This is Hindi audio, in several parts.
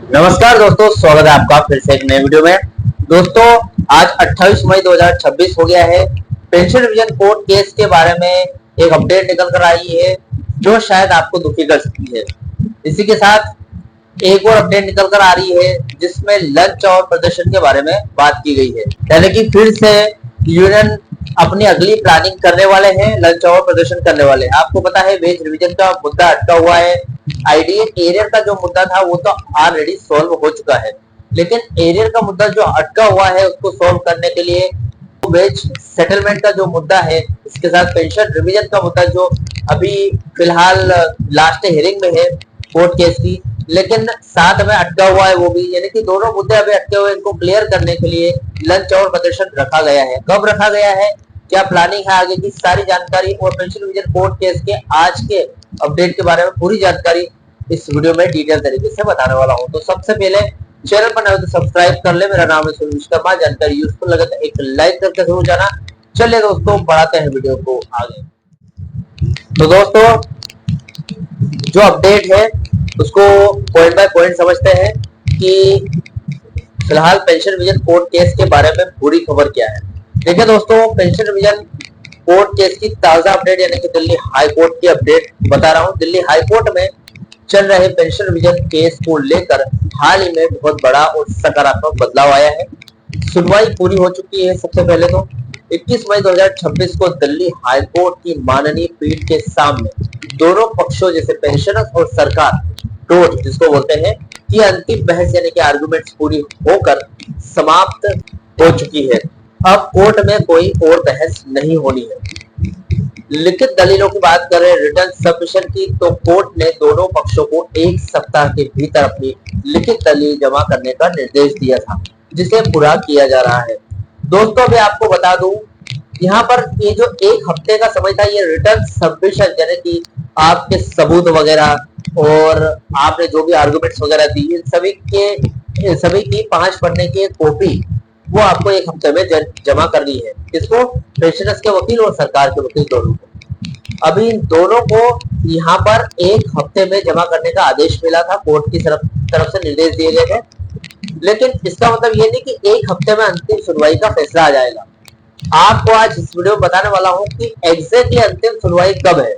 नमस्कार दोस्तों, स्वागत है आपका फिर से एक नए वीडियो में। दोस्तों, आज 28 मई 2026 हो गया है। पेंशन रिवीजन कोर्ट केस के बारे में एक अपडेट निकल कर आई है जो शायद आपको दुखी कर सकती है। इसी के साथ एक और अपडेट निकल कर आ रही है जिसमें लंच और प्रदर्शन के बारे में बात की गई है, यानी कि फिर से यूनियन अपनी अगली प्लानिंग करने वाले हैं, लंच और प्रदर्शन करने वाले हैं। आपको पता है वेज रिवीजन का मुद्दा अटका हुआ है। आईडीए एरियर का जो मुद्दा था वो तो ऑलरेडी सॉल्व हो चुका है, लेकिन एरियर का मुद्दा जो अटका हुआ है उसको सॉल्व करने के लिए वेज सेटलमेंट का जो मुद्दा है, इसके साथ पेंशन रिवीजन का मुद्दा जो अभी फिलहाल लास्ट हियरिंग में है कोर्ट केस की, लेकिन साथ में अटका हुआ है वो भी, यानी कि दोनों मुद्दे अभी अटके हुए, इनको क्लियर करने के लिए लंच और प्रदर्शन रखा गया है। कब रखा गया है, क्या प्लानिंग है आगे की, सारी जानकारी और पेंशन रिवीजन कोर्ट केस के आज के अपडेट के बारे में पूरी जानकारी इस वीडियो में डिटेल तरीके से बताने वाला हूं। तो सबसे पहले चैनल पर नए हो तो सब्सक्राइब कर ले। मेरा नाम है सुनील विश्वकर्मा। जानकारी यूजफुल लगे तो एक लाइक करके जरूर जाना। चलिए दोस्तों, बढ़ाते हैं वीडियो को आगे। तो दोस्तों, जो अपडेट है उसको पॉइंट बाय पॉइंट समझते हैं कि फिलहाल पेंशन रिवीजन कोर्ट केस के बारे में पूरी खबर क्या है। देखिए दोस्तों, पेंशन रिवीजन कोर्ट केस की ताजा अपडेट यानी कि दिल्ली हाई कोर्ट की अपडेट बता रहा हूं। दिल्ली हाई कोर्ट में चल रहे पेंशन रिवीजन केस को लेकर हाल ही में बहुत बड़ा और सकारात्मक बदलाव आया है। सुनवाई पूरी हो चुकी है। सबसे पहले तो 21 मई 2026 को दिल्ली हाई कोर्ट की माननीय पीठ के सामने दोनों पक्षों जैसे पेंशनर्स और सरकार टोट जिसको बोलते हैं कि अंतिम बहस यानी कि आर्गुमेंट्स पूरी होकर समाप्त हो चुकी है। अब कोर्ट में कोई और बहस नहीं होनी है। लिखित दलीलों की बात करें, रिटर्न सबमिशन की, तो कोर्ट ने दोनों पक्षों को 1 सप्ताह के भीतर अपनी लिखित दलील जमा करने का निर्देश दिया था, जिसे पूरा किया जा रहा है। दोस्तों, अभी आपको बता दूं, यहाँ पर ये जो 1 हफ्ते का समय था, ये रिटर्न सबमिशन यानी कि आपके सबूत वगैरह और आपने जो भी आर्गुमेंट्स वगैरह दी, इन सभी की 5 पन्ने की कॉपी वो आपको 1 हफ्ते में जमा करनी है। किसको? पेंशनर्स के वकील और सरकार के वकील दोनों को। अभी इन दोनों को यहाँ पर 1 हफ्ते में जमा करने का आदेश मिला था, कोर्ट की तरफ से निर्देश दिए गए थे। लेकिन इसका मतलब ये नहीं कि 1 हफ्ते में अंतिम सुनवाई का फैसला आ जाएगा। आपको आज इस वीडियो में बताने वाला हूँ कि एग्जैक्टली अंतिम सुनवाई कब है।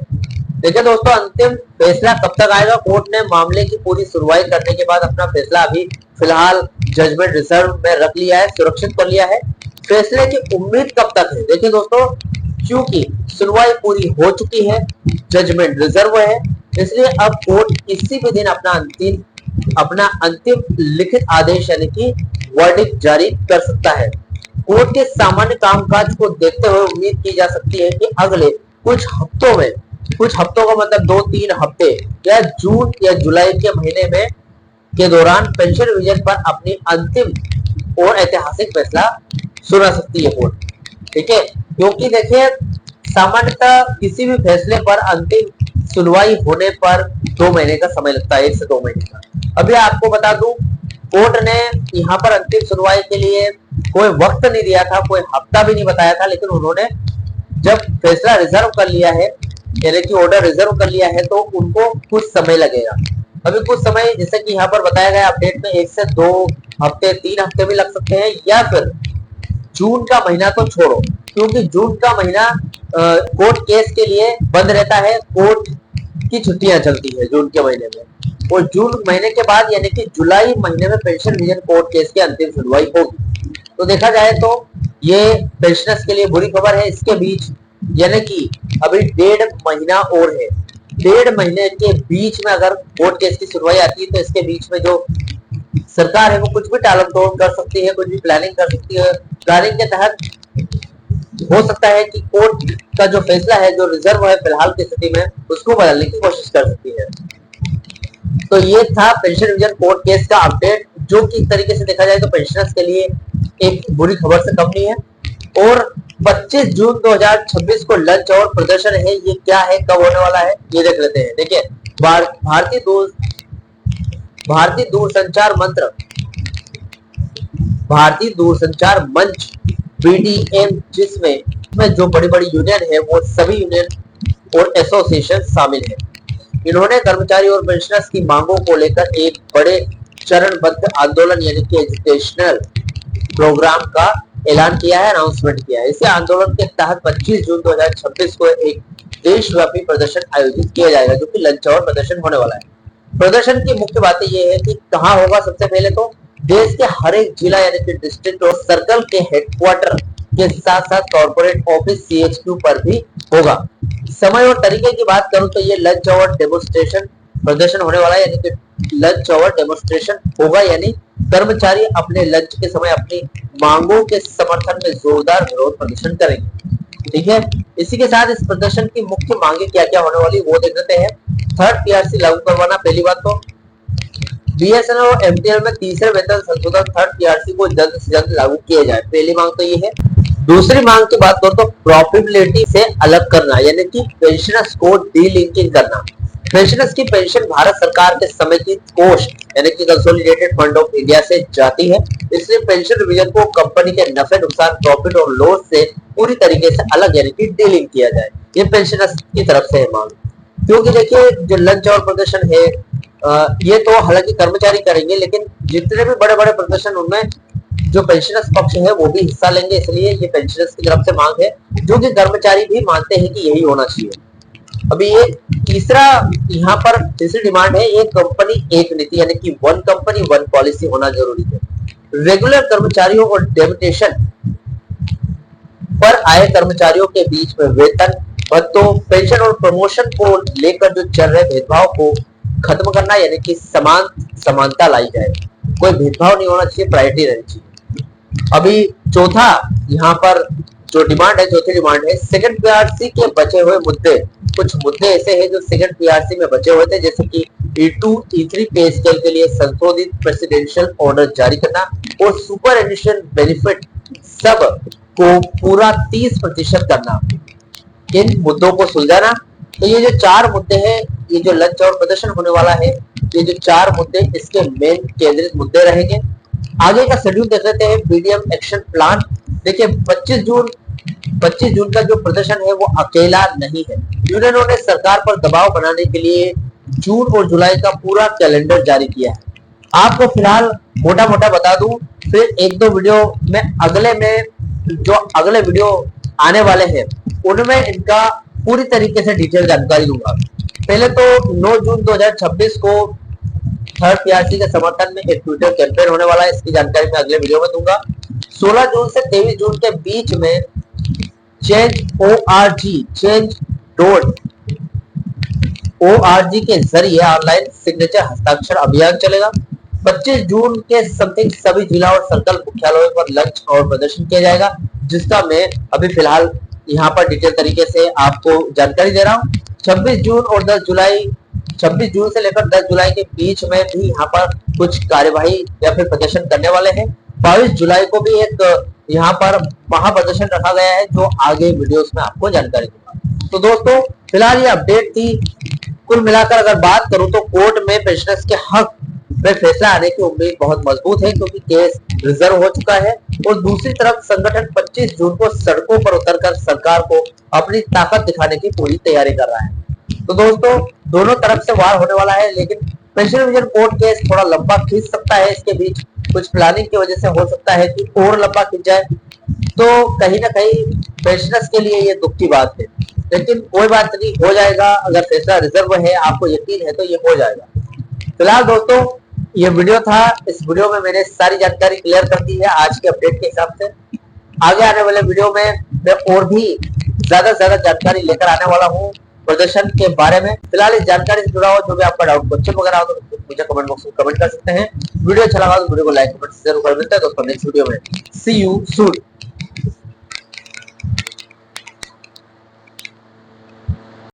देखिए दोस्तों, अंतिम फैसला कब तक आएगा। कोर्ट ने मामले की पूरी सुनवाई करने के बाद अपना फैसला अभी फिलहाल जजमेंट रिजर्व में रख लिया है, सुरक्षित कर लिया है। फैसले की उम्मीद कब तक है? देखिए दोस्तों, क्योंकि सुनवाई पूरी हो चुकी है, जजमेंट रिजर्व है, इसलिए अब कोर्ट किसी भी दिन अपना अंतिम लिखित आदेश यानी कि वर्डिक्ट जारी कर सकता है। कोर्ट के सामान्य कामकाज को देखते हुए उम्मीद की जा सकती है कि अगले कुछ हफ्तों का मतलब 2-3 हफ्ते या जून या जुलाई के महीने में के दौरान पेंशन रिवीजन पर अपनी अंतिम और ऐतिहासिक फैसला सुना सकती है कोर्ट। ठीक है, क्योंकि देखिए सामान्यतः किसी भी फैसले पर अंतिम सुनवाई होने पर 2 महीने का समय लगता है, 1 से 2 महीने का। अभी आपको बता दूं, कोर्ट ने यहाँ पर अंतिम सुनवाई के लिए कोई वक्त नहीं दिया था, कोई हफ्ता भी नहीं बताया था, लेकिन उन्होंने जब फैसला रिजर्व कर लिया है यानी कि ऑर्डर रिजर्व कर लिया है तो उनको कुछ समय लगेगा। अभी कुछ समय जैसे कि यहाँ पर बताया गया अपडेट में 1 से 2 हफ्ते 3 हफ्ते भी लग सकते हैं, या फिर जून का महीना तो छोड़ो, क्योंकि जून का महीना कोर्ट केस के लिए बंद रहता है, कोर्ट की छुट्टियां चलती है जून के महीने में। और जून महीने के बाद यानी कि जुलाई महीने में पेंशन रिवीजन कोर्ट केस की अंतिम सुनवाई होगी। तो देखा जाए तो ये पेंशनर्स के लिए बुरी खबर है। इसके बीच यानी कि अभी 1.5 महीना और है, 1.5 महीने के बीच में अगर कोर्ट केस की सुनवाई आती है तो इसके बीच में जो सरकार है वो कुछ भी टालम टोल कर सकती है, कुछ भी प्लानिंग कर सकती है। प्लानिंग के तहत हो सकता है कि कोर्ट का जो फैसला है, जो रिजर्व है फिलहाल की स्थिति में, उसको बदलने की कोशिश कर सकती है। तो ये था पेंशन रिवीजन कोर्ट केस का अपडेट, जो कि एक तरीके से देखा जाए तो पेंशनर्स के लिए एक बुरी खबर से कम नहीं है। और 25 जून 2026 को लंच और प्रदर्शन है, ये क्या है, कब होने वाला है, ये देख लेते हैं। देखिए, भारतीय दूरसंचार मंच बीडीएम, जिसमें जो बड़ी बड़ी यूनियन है वो सभी यूनियन और एसोसिएशन शामिल है। इन्होंने कर्मचारी और पेंशनर्स की मांगों को लेकर एक बड़े चरणबद्ध आंदोलन यानी कि एजुकेशनल प्रोग्राम का ऐलान किया है, अनाउंसमेंट किया है। इसे आंदोलन के तहत 25 जून 2026 को एक देशव्यापी प्रदर्शन आयोजित किया जाएगा, जो कि लंच आवर प्रदर्शन होने वाला है। प्रदर्शन की मुख्य बातें ये है कि कहाँ होगा। सबसे पहले तो देश के हर एक जिला यानी कि डिस्ट्रिक्ट और सर्कल के हेडक्वार्टर के साथ साथ कॉर्पोरेट ऑफिस CHQ पर भी होगा। समय और तरीके की बात करूं तो ये लंच आवर डेमोन्स्ट्रेशन प्रदर्शन होने वाला है, यानी कि लंच आवर डेमोन्स्ट्रेशन होगा, यानी कर्मचारी अपने लंच के समय अपनी मांगों के समर्थन में जोरदार विरोध प्रदर्शन करेंगे। ठीक है, इसी के साथ इस प्रदर्शन की मुख्य मांगे क्या क्या होने वाली वो देख लेते हैं। थर्ड PRC लागू करवाना, पहली बात तो BSNL और MTL में तीसरे वेतन संशोधन थर्ड PRC को जल्द से जल्द लागू किया जाए, पहली मांग तो ये है। दूसरी मांग की बात करो तो प्रॉफिटेबिलिटी से अलग करना, यानी कि पेंशनर्स को डीलिंकिंग करना। पेंशनर्स की पेंशन भारत सरकार के समेकित कोष यानी कि कंसोलिडेटेड फंड ऑफ इंडिया से जाती है, इसलिए पेंशन डिवीजन को कंपनी के नफे नुकसान, प्रॉफिट और लॉस से पूरी तरीके से अलग यानी कि डीलिंक किया जाए। ये पेंशनर्स की तरफ से है मांग। क्योंकि देखिए जो लंच आवर प्रदर्शन है ये तो हालांकि कर्मचारी करेंगे, लेकिन जितने भी बड़े बड़े प्रदर्शन उनमें जो पेंशनर्स पक्ष है वो भी हिस्सा लेंगे, इसलिए ये पेंशनर्स की तरफ से मांग है, जो कि कर्मचारी भी मानते हैं कि यही होना चाहिए। अभी ये तीसरा यहाँ पर तीसरी डिमांड है, एक कंपनी एक नीति, यानी कि वन कंपनी वन पॉलिसी होना जरूरी है। रेगुलर कर्मचारियों और डेपुटेशन पर आए कर्मचारियों के बीच में वेतन, भत्तों, पेंशन और प्रमोशन को लेकर जो चल रहे भेदभाव को खत्म करना, यानी कि समानता लाई जाए, कोई भेदभाव नहीं होना चाहिए, प्रायोरिटी रहनी चाहिए। अभी चौथा यहाँ पर जो डिमांड है, चौथी डिमांड है सेकंड PRC के बचे हुए मुद्दे। कुछ मुद्दे ऐसे हैं जो सेकंड PRC में बचे हुए थे, जैसे कि E2 E3 पे स्केल के लिए संशोधित प्रेसिडेंशियल ऑर्डर जारी करना और सुपर एडिशन बेनिफिट सब को पूरा 30% करना, इन मुद्दों को सुलझाना। तो ये जो चार मुद्दे हैं, ये जो लंच आवर प्रदर्शन होने वाला है, ये जो चार मुद्दे इसके मेन केंद्रित मुद्दे रहेंगे। आगे का शेड्यूल देख लेते हैं। BDM एक्शन प्लान देखिए 25 जून का जो प्रदर्शन है वो अकेला नहीं है। यूनियनों ने सरकार पर दबाव बनाने के लिए जून और जुलाई का पूरा कैलेंडर जारी किया है। आपको फिलहाल मोटा मोटा बता दूं, फिर एक दो वीडियो में जो अगले वीडियो आने वाले हैं उनमें इनका पूरी तरीके से डिटेल जानकारी दूंगा। पहले तो 9 जून 2026 को थर्ड PRC के समर्थन में एक ट्विटर कैंपेन होने वाला है, इसकी जानकारी मैं अगले वीडियो में दूंगा। 16 जून से 23 जून के बीच में change.org के जरिए ऑनलाइन सिग्नेचर हस्ताक्षर अभियान चलेगा। 25 जून के समथिंग सभी जिला और सर्कल मुख्यालयों पर लंच और प्रदर्शन किया जाएगा, जिसका मैं अभी फिलहाल यहाँ पर डिटेल तरीके से आपको जानकारी दे रहा हूँ। 26 जून और 10 जुलाई 26 जून से लेकर 10 जुलाई के बीच में भी यहाँ पर कुछ कार्यवाही या फिर प्रदर्शन करने वाले हैं। 22 जुलाई को भी एक यहाँ पर महाप्रदर्शन रखा गया है, जो आगे वीडियोस में आपको जानकारी दूंगा। तो दोस्तों फिलहाल ये अपडेट थी। कुल मिलाकर अगर बात करूं तो कोर्ट में पेंशनर्स के हक में फैसला आने की उम्मीद बहुत मजबूत है, क्योंकि केस रिजर्व हो चुका है। और दूसरी तरफ संगठन 25 जून को सड़कों पर उतरकर सरकार को अपनी ताकत दिखाने की पूरी तैयारी कर रहा है। तो दोस्तों दोनों तरफ से वार होने वाला है, लेकिन पेंशन डिवीजन कोर्ट केस थोड़ा लंबा खींच सकता है। इसके बीच कुछ प्लानिंग की वजह से हो सकता है कि और लंबा खींच जाए, तो कहीं ना कहीं पेंशनर्स के लिए ये दुख की बात है, लेकिन कोई बात नहीं, हो जाएगा। अगर फैसला रिजर्व है, आपको यकीन है, तो ये हो जाएगा। फिलहाल दोस्तों ये वीडियो था, इस वीडियो में मैंने सारी जानकारी क्लियर कर दी है आज के अपडेट के हिसाब से। आगे आने वाले वीडियो में मैं और भी ज्यादा से ज्यादा जानकारी लेकर आने वाला हूँ प्रदर्शन के बारे में। फिलहाल इस जानकारी से जुड़ा हो जो भी आपका डाउट क्वेश्चन वगैरह हो तो मुझे कमेंट बॉक्स में कमेंट कर सकते हैं। वीडियो अच्छा लगा तो वीडियो को लाइक कमेंट जरूर कर। मिलते हैं दोस्तों नेक्स्ट वीडियो में। सी यू सून।